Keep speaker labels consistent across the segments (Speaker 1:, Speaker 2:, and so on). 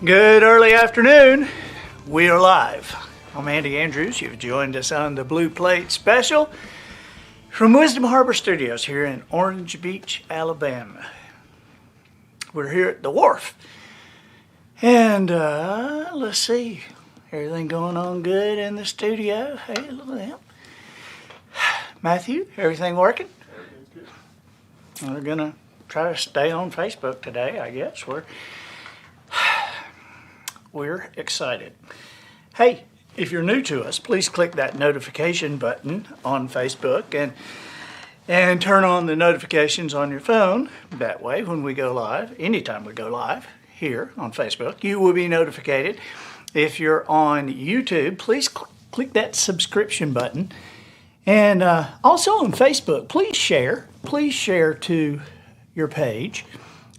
Speaker 1: Good early afternoon. We are live. I'm Andy Andrews. You've joined us on the Blue Plate Special from Wisdom Harbor Studios here in Orange Beach, Alabama. We're here at the wharf. And let's see. Everything going on good in the studio? Hey, look at that. Matthew, everything working?
Speaker 2: Everything's good.
Speaker 1: We're going to try to stay on Facebook today, I guess. We're excited. Hey, if you're new to us, please click that notification button on Facebook and turn on the notifications on your phone. That way, when we go live, anytime we go live here on Facebook, you will be notified. If you're on YouTube, please click that subscription button. And also on Facebook, please share to your page.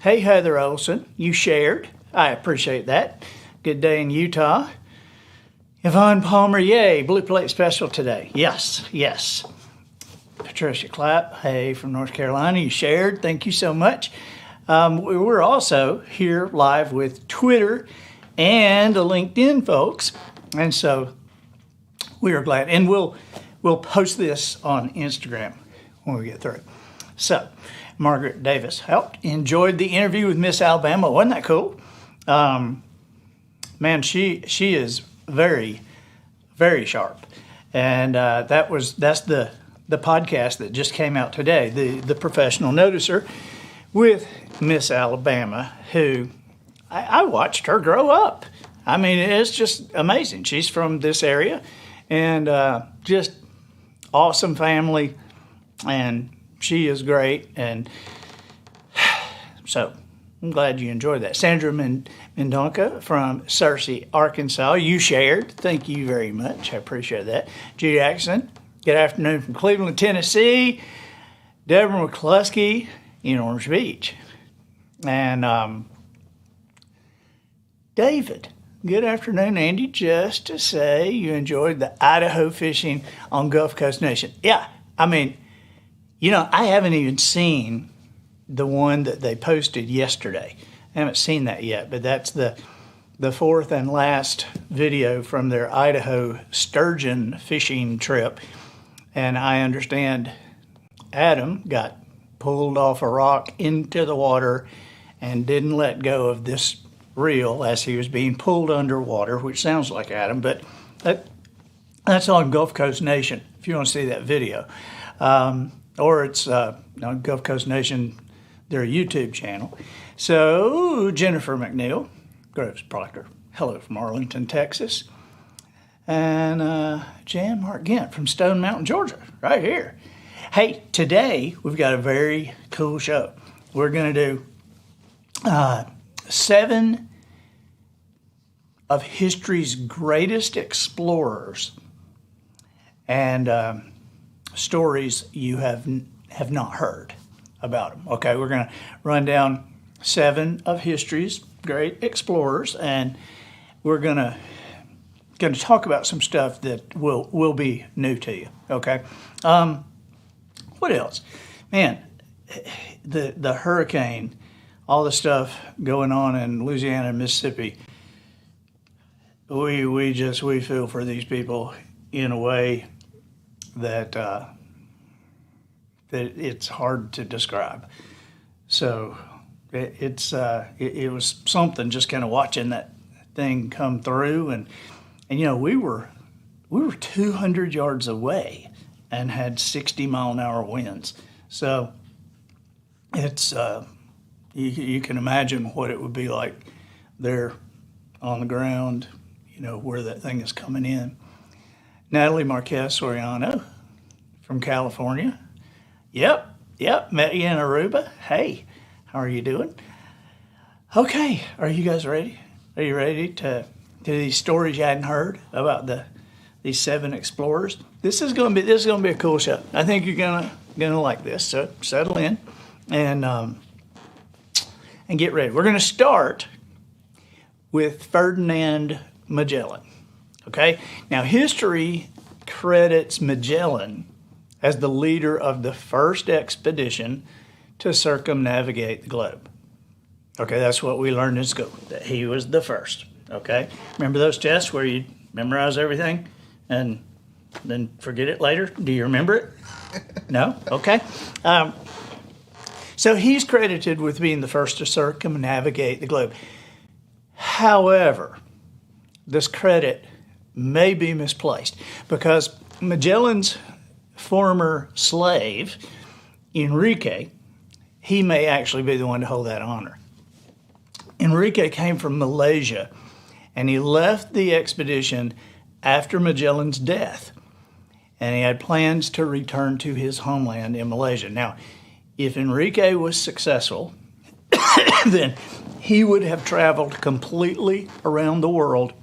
Speaker 1: Hey, Heather Olson, you shared. I appreciate that. Good day in Utah. Yvonne Palmer, yay, Blue Plate Special today. Yes. Patricia Clapp, hey, from North Carolina, you shared. Thank you so much. We're also here live with Twitter and the LinkedIn folks. And so we are glad. And we'll post this on Instagram when we get through. So Margaret Davis helped. Enjoyed the interview with Miss Alabama. Wasn't that cool? Man, she is very, very sharp. And that's the podcast that just came out today, the Professional Noticer with Miss Alabama, who I watched her grow up. I mean, it's just amazing. She's from this area and just awesome family, and she is great. And so I'm glad you enjoyed that. Sandra Mendonca from Searcy, Arkansas. You shared. Thank you very much. I appreciate that. Judy Jackson, good afternoon from Cleveland, Tennessee. Deborah McCluskey in Orange Beach. And David, good afternoon, Andy. Just to say you enjoyed the Idaho fishing on Gulf Coast Nation. Yeah, I mean, I haven't even seen the one that they posted yesterday. I haven't seen that yet, but that's the fourth and last video from their Idaho sturgeon fishing trip. And I understand Adam got pulled off a rock into the water and didn't let go of this reel as he was being pulled underwater, which sounds like Adam, but that's on Gulf Coast Nation if you want to see that video. Or it's Gulf Coast Nation, their YouTube channel. So Jennifer McNeil, Groves Proctor, hello from Arlington, Texas. And Jan Mark Gint from Stone Mountain, Georgia, right here. Hey, today we've got a very cool show. We're going to do 7 of history's greatest explorers and stories you have not heard about them. Okay, we're going to run down 7 of history's great explorers, and we're going to talk about some stuff that will be new to you. Okay, what else? Man, the hurricane, all the stuff going on in Louisiana and Mississippi. We feel for these people in a way that it's hard to describe. So it was something just kind of watching that thing come through, and we were 200 yards away and had 60-mile-an-hour winds. So it's you can imagine what it would be like there on the ground, where that thing is coming in. Natalie Marquez Soriano from California. Yep, met you in Aruba. Hey, how are you doing? Okay, are you guys ready? Are you ready to do these stories you hadn't heard about these 7 explorers? This is gonna be a cool show. I think you're gonna like this. So settle in and get ready. We're gonna start with Ferdinand Magellan. Okay, now history credits Magellan as the leader of the first expedition to circumnavigate the globe. Okay, that's what we learned in school, that he was the first. Okay, remember those tests where you memorize everything and then forget it later? Do you remember it? No? Okay. So he's credited with being the first to circumnavigate the globe. However, this credit may be misplaced because Magellan's former slave, Enrique, he may actually be the one to hold that honor. Enrique came from Malaysia, and he left the expedition after Magellan's death, and he had plans to return to his homeland in Malaysia. Now, if Enrique was successful, then he would have traveled completely around the world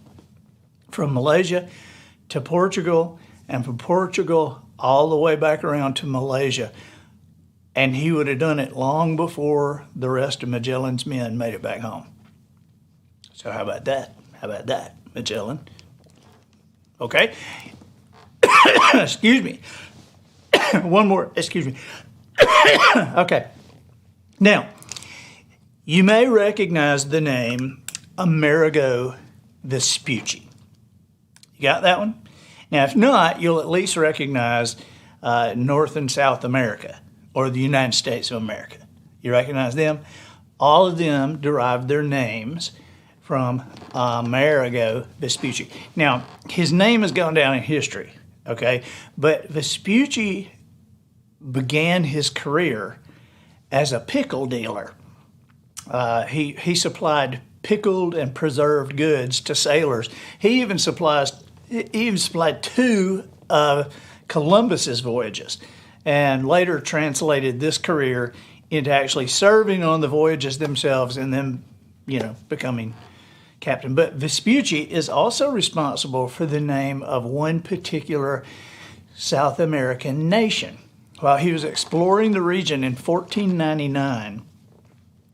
Speaker 1: from Malaysia to Portugal, and from Portugal all the way back around to Malaysia. And he would have done it long before the rest of Magellan's men made it back home. So how about that? How about that, Magellan? Okay. Excuse me. One more. Excuse me. Okay. Now, you may recognize the name Amerigo Vespucci. You got that one? Now, if not, you'll at least recognize North and South America, or the United States of America. You recognize them? All of them derived their names from Amerigo Vespucci. Now, his name has gone down in history, okay? But Vespucci began his career as a pickle dealer. He supplied pickled and preserved goods to sailors. He even supplied two of Columbus's voyages, and later translated this career into actually serving on the voyages themselves and then, becoming captain. But Vespucci is also responsible for the name of one particular South American nation. While he was exploring the region in 1499,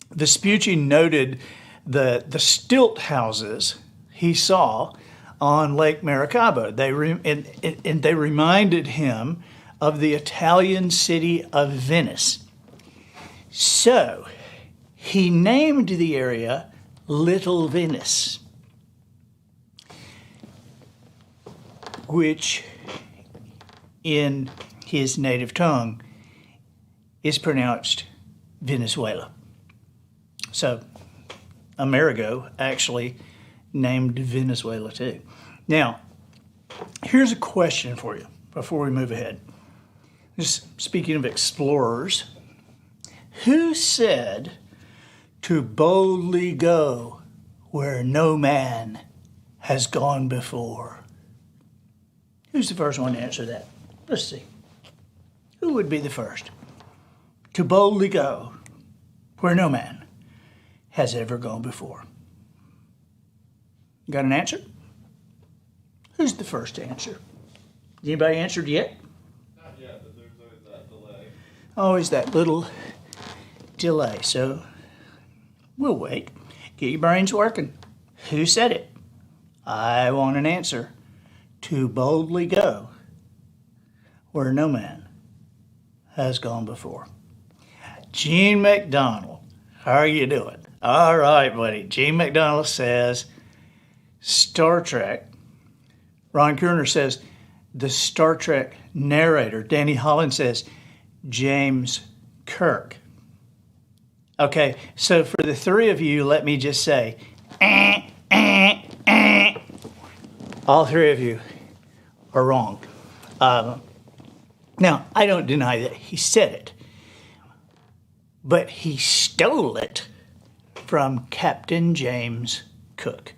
Speaker 1: Vespucci noted the stilt houses he saw on Lake Maracaibo. They reminded him of the Italian city of Venice. So he named the area Little Venice, which in his native tongue is pronounced Venezuela. So Amerigo actually named Venezuela too. Now, here's a question for you before we move ahead. Just speaking of explorers, who said to boldly go where no man has gone before? Who's the first one to answer that? Let's see. Who would be the first to boldly go where no man has ever gone before? Got an answer? Who's the first to answer? Anybody answered yet?
Speaker 2: Not yet, but there's always that delay.
Speaker 1: Always that little delay. So we'll wait. Get your brains working. Who said it? I want an answer. To boldly go where no man has gone before. Gene McDonald. How are you doing? All right, buddy. Gene McDonald says Star Trek. Ron Kerner says the Star Trek narrator. Danny Holland says James Kirk. Okay, so for the three of you, let me just say, all three of you are wrong. Now, I don't deny that he said it, but he stole it from Captain James Cook.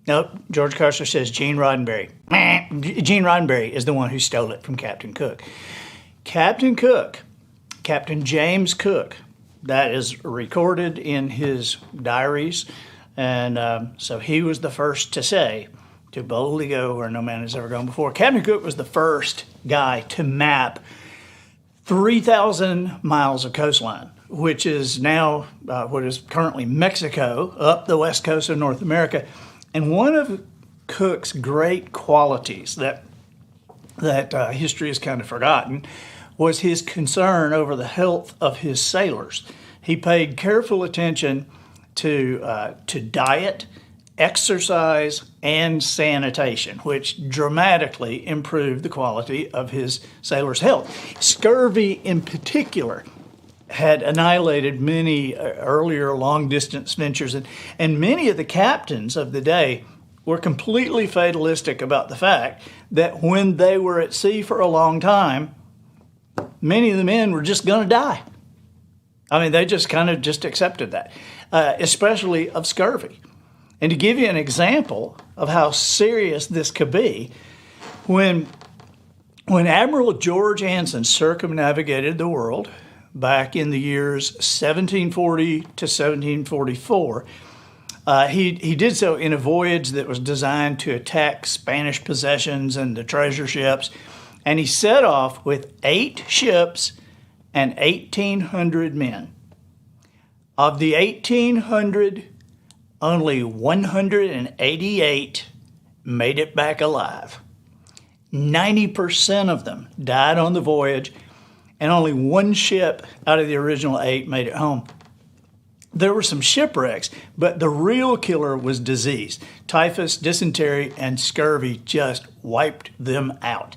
Speaker 1: Nope, George Carcer says Gene Roddenberry. Gene Roddenberry is the one who stole it from Captain Cook. Captain Cook, Captain James Cook, that is recorded in his diaries, and so he was the first to say, to boldly go where no man has ever gone before. Captain Cook was the first guy to map 3,000 miles of coastline, which is now what is currently Mexico, up the west coast of North America. And one of Cook's great qualities that history has kind of forgotten was his concern over the health of his sailors. He paid careful attention to diet, exercise, and sanitation, which dramatically improved the quality of his sailors' health. Scurvy, in particular, had annihilated many earlier long-distance ventures, and many of the captains of the day were completely fatalistic about the fact that when they were at sea for a long time, many of the men were just going to die. I mean, they just kind of just accepted that, especially of scurvy. And to give you an example of how serious this could be, when Admiral George Anson circumnavigated the world back in the years 1740 to 1744, he did so in a voyage that was designed to attack Spanish possessions and the treasure ships. And he set off with 8 ships and 1,800 men. Of the 1,800, only 188 made it back alive. 90% of them died on the voyage, and only 1 ship out of the original 8 made it home. There were some shipwrecks, but the real killer was disease. Typhus, dysentery, and scurvy just wiped them out.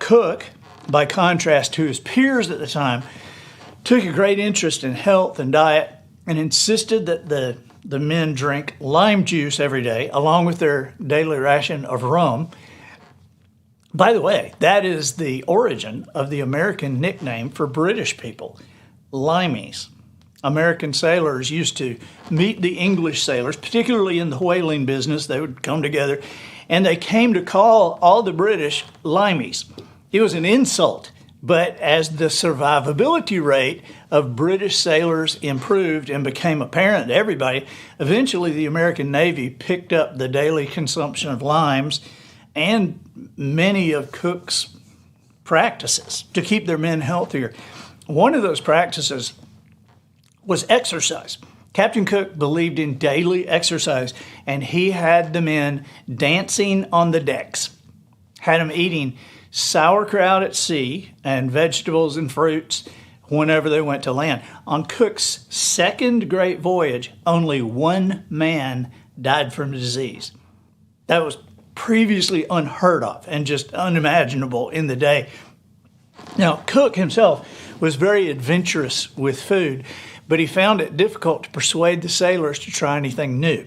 Speaker 1: Cook, by contrast to his peers at the time, took a great interest in health and diet and insisted that the men drink lime juice every day, along with their daily ration of rum. By the way, that is the origin of the American nickname for British people, limeys. American sailors used to meet the English sailors, particularly in the whaling business. They would come together, and they came to call all the British limeys. It was an insult, but as the survivability rate of British sailors improved and became apparent to everybody, eventually the American Navy picked up the daily consumption of limes and many of Cook's practices to keep their men healthier. One of those practices was exercise. Captain Cook believed in daily exercise, and he had the men dancing on the decks, had them eating sauerkraut at sea and vegetables and fruits whenever they went to land. On Cook's second great voyage, only 1 man died from disease. That was previously unheard of and just unimaginable in the day. Now, Cook himself was very adventurous with food, but he found it difficult to persuade the sailors to try anything new.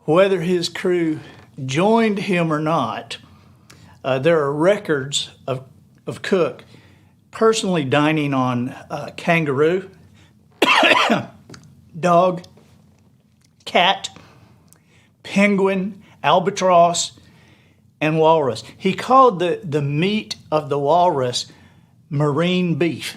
Speaker 1: Whether his crew joined him or not, there are records of Cook personally dining on kangaroo, dog, cat, penguin, albatross, and walrus. He called the meat of the walrus marine beef.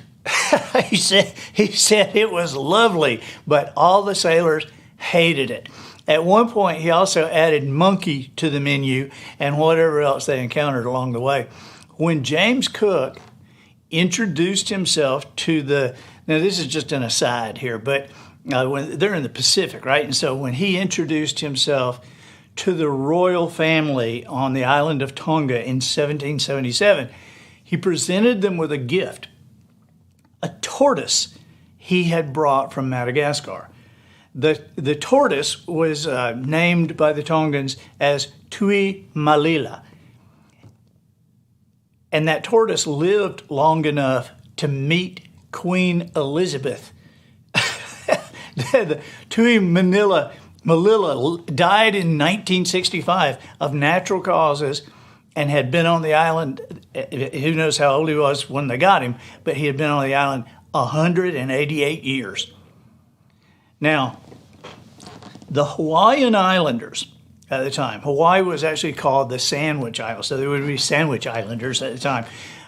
Speaker 1: He said it was lovely, but all the sailors hated it. At one point, he also added monkey to the menu and whatever else they encountered along the way. When James Cook introduced himself to now this is just an aside here, but when they're in the Pacific, right? And so when he introduced himself to the royal family on the island of Tonga in 1777, he presented them with a gift, a tortoise he had brought from Madagascar. The tortoise was named by the Tongans as Tui Malila. And that tortoise lived long enough to meet Queen Elizabeth. The Tui Malila died in 1965 of natural causes and had been on the island, who knows how old he was when they got him, but he had been on the island 188 years. Now, the Hawaiian Islanders at the time, Hawaii was actually called the Sandwich Islands, so there would be Sandwich Islanders at the time,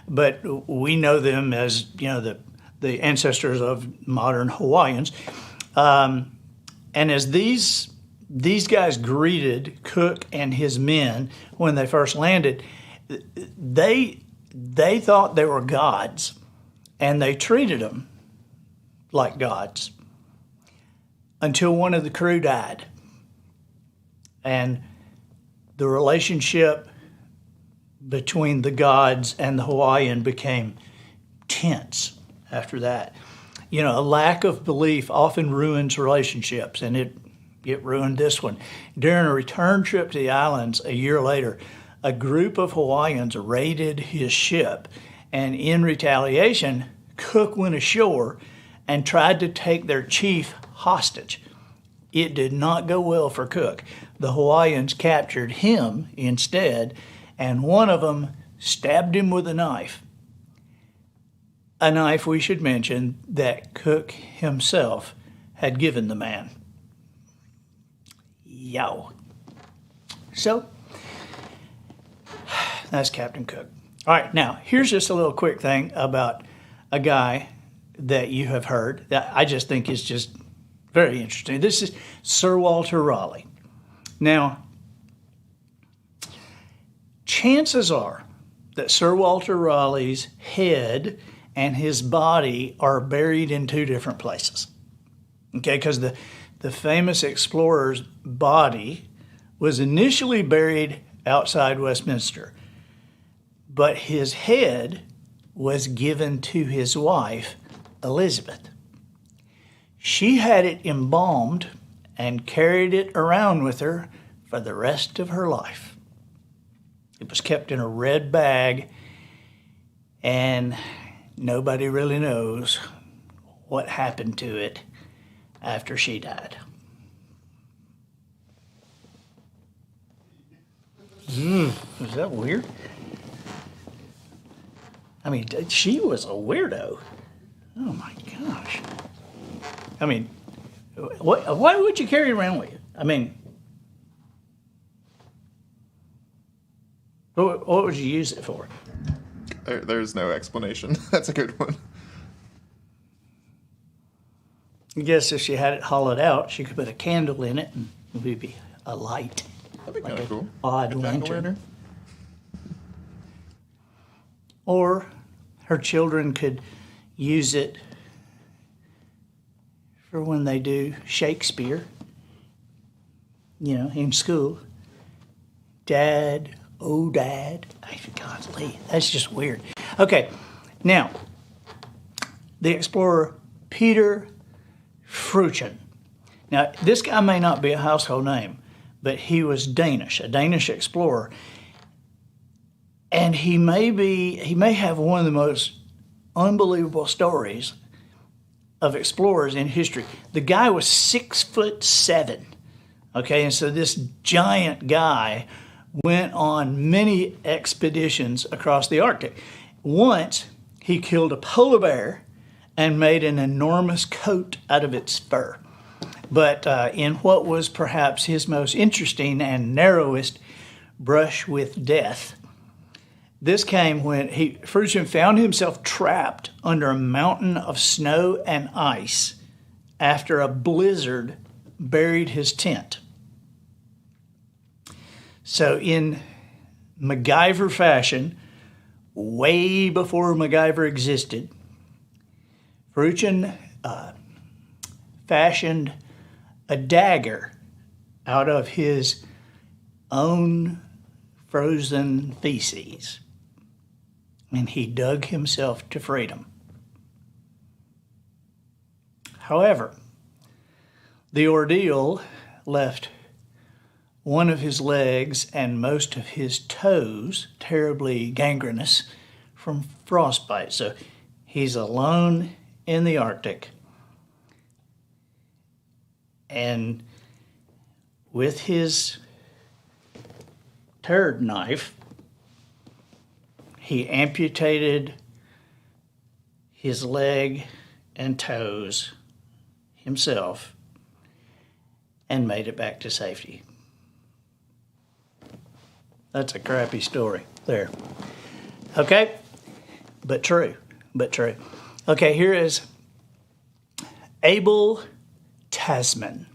Speaker 1: but we know them as, the ancestors of modern Hawaiians. And as these guys greeted Cook and his men when they first landed, they thought they were gods, and they treated them like gods until one of the crew died. And the relationship between the gods and the Hawaiian became tense after that. A lack of belief often ruins relationships, and it ruined this one. During a return trip to the islands a year later, a group of Hawaiians raided his ship, and in retaliation, Cook went ashore and tried to take their chief hostage. It did not go well for Cook. The Hawaiians captured him instead, and one of them stabbed him with a knife. A knife, we should mention, that Cook himself had given the man. Yow. So, that's Captain Cook. All right, now, here's just a little quick thing about a guy that you have heard that I just think is just very interesting. This is Sir Walter Raleigh. Now, chances are that Sir Walter Raleigh's head and his body are buried in two different places. Okay, because the famous explorer's body was initially buried outside Westminster, but his head was given to his wife, Elizabeth. She had it embalmed and carried it around with her for the rest of her life. It was kept in a red bag, and nobody really knows what happened to it after she died. Is that weird? I mean, she was a weirdo. Oh my gosh. I mean, why would you carry it around with you? I mean, what would you use it for?
Speaker 3: There's no explanation. That's a good one.
Speaker 1: I guess if she had it hollowed out, she could put a candle in it and it would be a light.
Speaker 3: That'd be
Speaker 1: Like
Speaker 3: kind of cool.
Speaker 1: odd
Speaker 3: A
Speaker 1: lantern.
Speaker 3: jack-o'-lantern.
Speaker 1: Or her children could use it for when they do Shakespeare, in school. Dad, oh Dad. Golly, that's just weird. Okay, now, the explorer Peter Freuchen. Now, this guy may not be a household name, but he was Danish, a Danish explorer. And he may have one of the most unbelievable stories of explorers in history. The guy was 6'7", okay? And so this giant guy went on many expeditions across the Arctic. Once, he killed a polar bear and made an enormous coat out of its fur. But in what was perhaps his most interesting and narrowest brush with death, this came when Freuchen found himself trapped under a mountain of snow and ice after a blizzard buried his tent. So in MacGyver fashion, way before MacGyver existed, Freuchen fashioned a dagger out of his own frozen feces, and he dug himself to freedom. However, the ordeal left one of his legs and most of his toes terribly gangrenous from frostbite. So he's alone in the Arctic, and with his turd knife, he amputated his leg and toes himself and made it back to safety. That's a crappy story there. Okay? But true. Okay, here is Abel Tasman.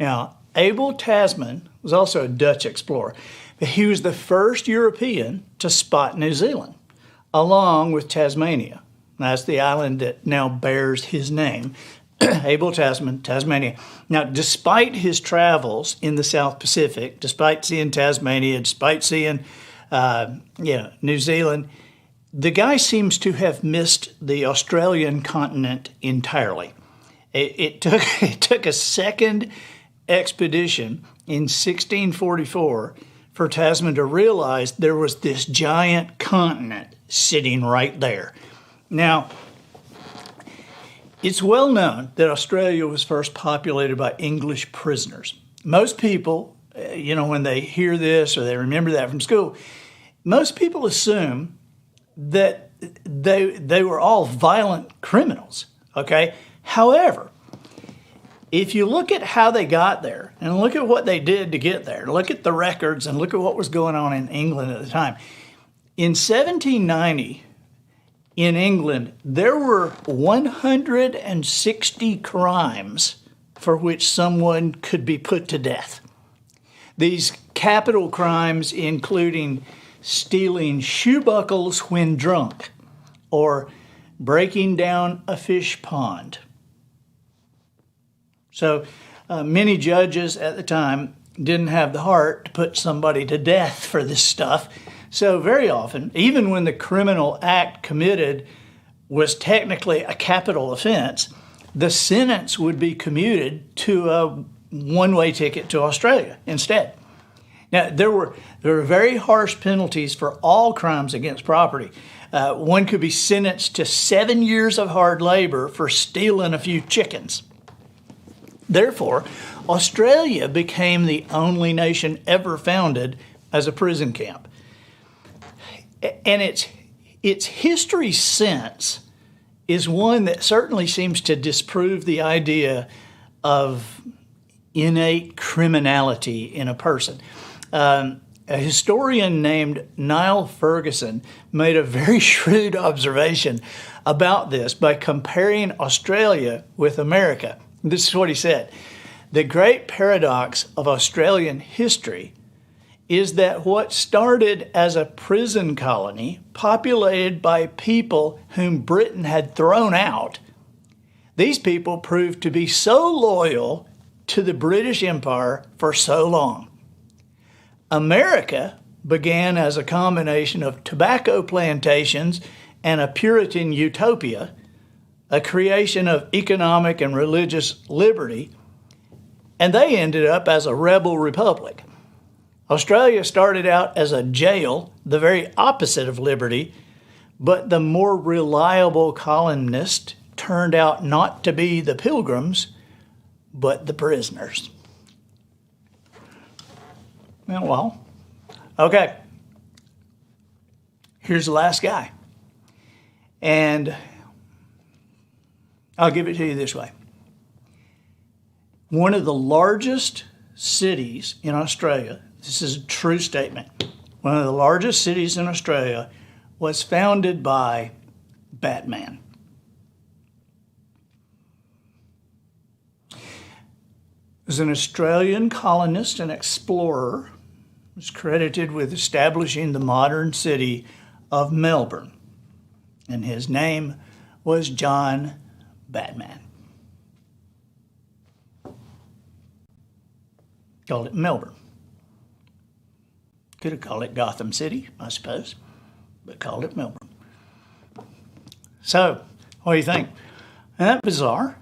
Speaker 1: Now, Abel Tasman was also a Dutch explorer, but he was the first European to spot New Zealand, along with Tasmania. That's the island that now bears his name, Abel Tasman, Tasmania. Now, despite his travels in the South Pacific, despite seeing Tasmania, despite seeing New Zealand, the guy seems to have missed the Australian continent entirely. It took a second expedition in 1644 for Tasman to realize there was this giant continent sitting right there. Now, it's well known that Australia was first populated by English prisoners. Most people, when they hear this or they remember that from school, most people assume that they were all violent criminals, okay? However, if you look at how they got there and look at what they did to get there, look at the records and look at what was going on in England at the time. In 1790, in England, there were 160 crimes for which someone could be put to death. These capital crimes including stealing shoe buckles when drunk or breaking down a fish pond. So many judges at the time didn't have the heart to put somebody to death for this stuff. So very often, even when the criminal act committed was technically a capital offense, the sentence would be commuted to a one-way ticket to Australia instead. Now, there were very harsh penalties for all crimes against property. One could be sentenced to 7 years of hard labor for stealing a few chickens. Therefore, Australia became the only nation ever founded as a prison camp. And its history since is one that certainly seems to disprove the idea of innate criminality in a person. A historian named Niall Ferguson made a very shrewd observation about this by comparing Australia with America. This is what he said. The great paradox of Australian history is that what started as a prison colony populated by people whom Britain had thrown out, these people proved to be so loyal to the British Empire for so long. America began as a combination of tobacco plantations and a Puritan utopia, a creation of economic and religious liberty, and they ended up as a rebel republic. Australia started out as a jail, the very opposite of liberty, but the more reliable colonists turned out not to be the pilgrims, but the prisoners. Well, okay. Here's the last guy. And I'll give it to you this way. One of the largest cities in Australia, this is a true statement, one of the largest cities in Australia was founded by Batman. He was an Australian colonist and explorer, was credited with establishing the modern city of Melbourne, and his name was John Batman. Called it Melbourne. Could have called it Gotham City, I suppose, but called it Melbourne. So, what do you think? Isn't that bizarre?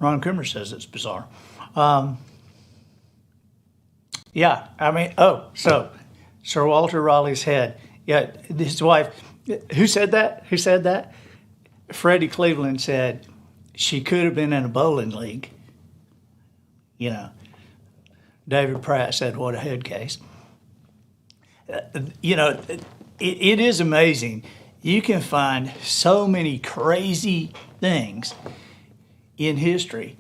Speaker 1: Ron Coomer says it's bizarre. Yeah, I mean, so Sir Walter Raleigh's head. Yeah, his wife. Who said that? Who said that? Freddie Cleveland said she could have been in a bowling league. You know, David Pratt said, what a head case. It is amazing. You can find so many crazy things in history.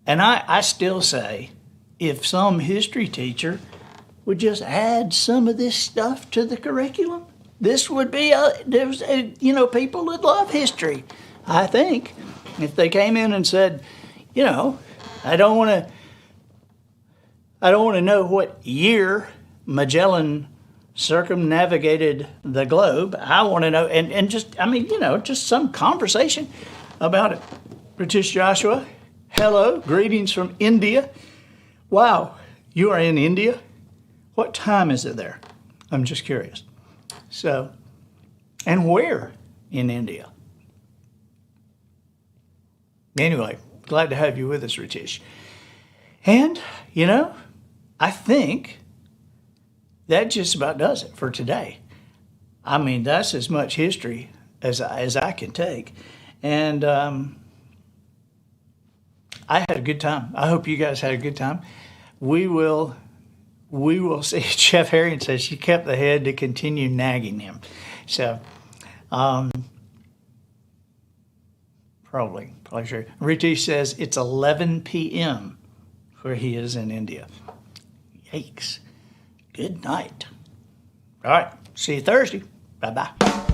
Speaker 1: And I still say, if some history teacher would just add some of this stuff to the curriculum, this would be, people would love history, I think. If they came in and said, I don't want to know what year Magellan circumnavigated the globe. I want to know, just some conversation about it. British Joshua, hello, greetings from India. Wow, you are in India? What time is it there? I'm just curious. So, And where in India? Anyway, glad to have you with us, Ritesh. And, I think that just about does it for today. I mean, that's as much history as I can take. And I had a good time. I hope you guys had a good time. We will see. Chef Harriet says she kept the head to continue nagging him. So, probably sure. Ritesh says it's 11 p.m. where he is in India. Yikes. Good night. All right. See you Thursday. Bye-bye.